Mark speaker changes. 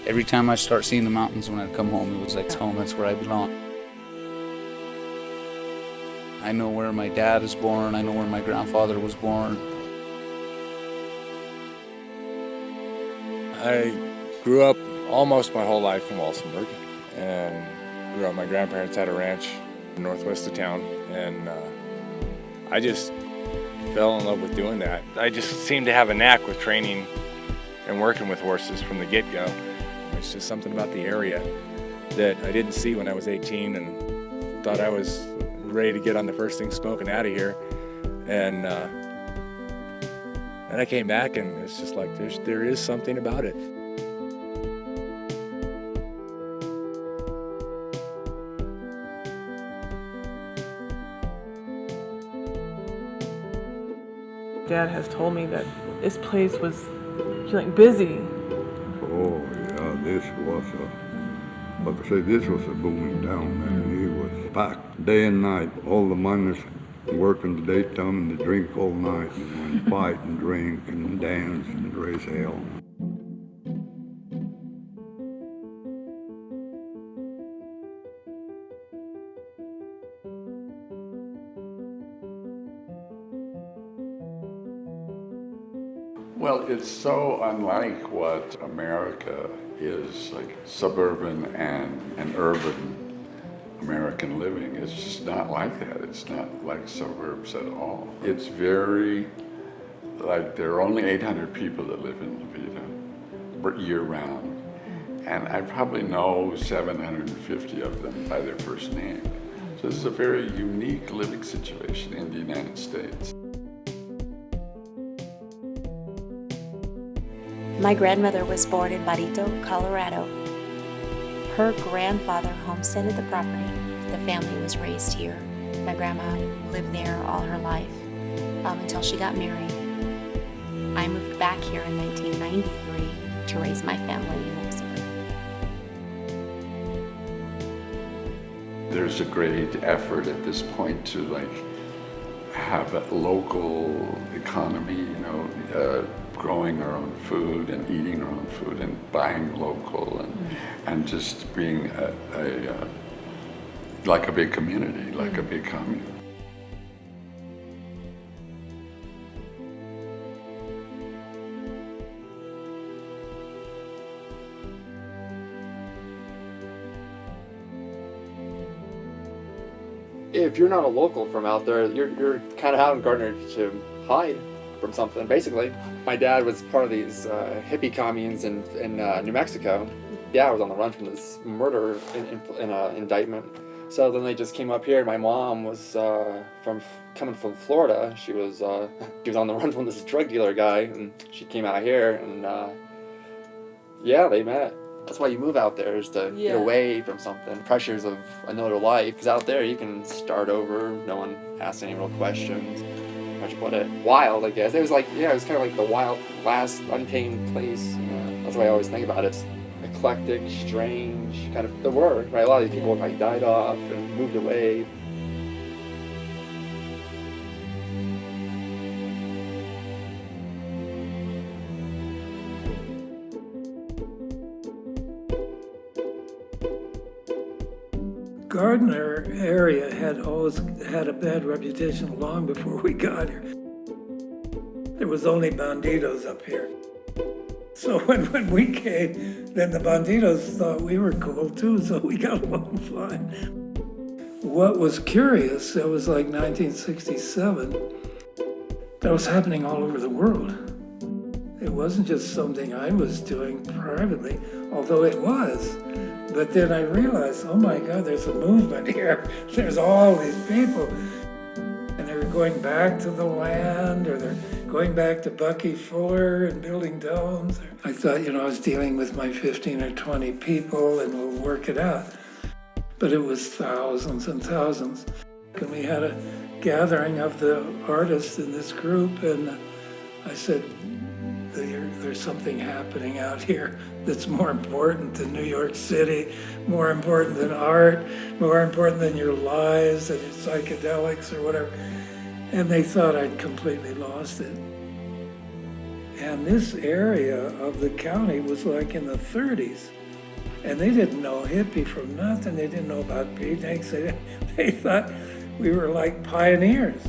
Speaker 1: Every time I start seeing the mountains when I come home, it was like home, that's where I belong. I know where my dad is born, I know where my grandfather was born.
Speaker 2: I grew up almost my whole life in Walsenburg, and grew up, my grandparents had a ranch northwest of town, and I just fell in love with doing that. I just seemed to have a knack with training and working with horses from the get-go. It's just something about the area that I didn't see when I was 18 and thought I was ready to get on the first thing smoking out of here. And I came back and it's just like there is something about it.
Speaker 3: Dad has told me that this place was like busy.
Speaker 4: Oh yeah, this was like I say, this was a booming town, and it was packed day and night. All the miners working the daytime and they drink all night and fight and drink and dance and raise hell.
Speaker 5: Well, it's so unlike what America is, like suburban and urban American living. It's just not like that. It's not like suburbs at all. It's very, like there are only 800 people that live in La Veta year round. And I probably know 750 of them by their first name. So this is a very unique living situation in the United States.
Speaker 6: My grandmother was born in Barito, Colorado. Her grandfather homesteaded the property. The family was raised here. My grandma lived there all her life until she got married. I moved back here in 1993 to raise my family in Walsenburg.
Speaker 5: There's a great effort at this point to have a local economy, growing our own food and eating our own food and buying local and just being like a big community, like a big commune.
Speaker 7: If you're not a local from out there, you're kind of having Gardner to hide from something, basically. My dad was part of these hippie communes in New Mexico. Yeah, I was on the run from this murder indictment. So then they just came up here. My mom was coming from Florida. She was on the run from this drug dealer guy, and she came out here, and they met. That's why you move out there, is to get away from something, pressures of another life. Because out there you can start over. No one asks any real questions. How'd you put it? Wild, I guess. It was it was kind of like the wild, last untamed place. That's why I always think about it. It's eclectic, strange, kind of the word, right? A lot of these people died off and moved away.
Speaker 8: Gardner area had always had a bad reputation long before we got here. There was only banditos up here. So when we came, then the banditos thought we were cool too, so we got along fine. What was curious, it was like 1967, that was happening all over the world. It wasn't just something I was doing privately, although it was. But then I realized, oh my God, there's a movement here. There's all these people. And they were going back to the land, or they're going back to Bucky Fuller and building domes. I thought, I was dealing with my 15 or 20 people and we'll work it out. But it was thousands and thousands. And we had a gathering of the artists in this group, and I said, there's something happening out here that's more important than New York City, more important than art, more important than your lives and your psychedelics or whatever. And they thought I'd completely lost it. And this area of the county was like in the 30s. And they didn't know hippie from nothing. They didn't know about beatniks. They thought we were like pioneers.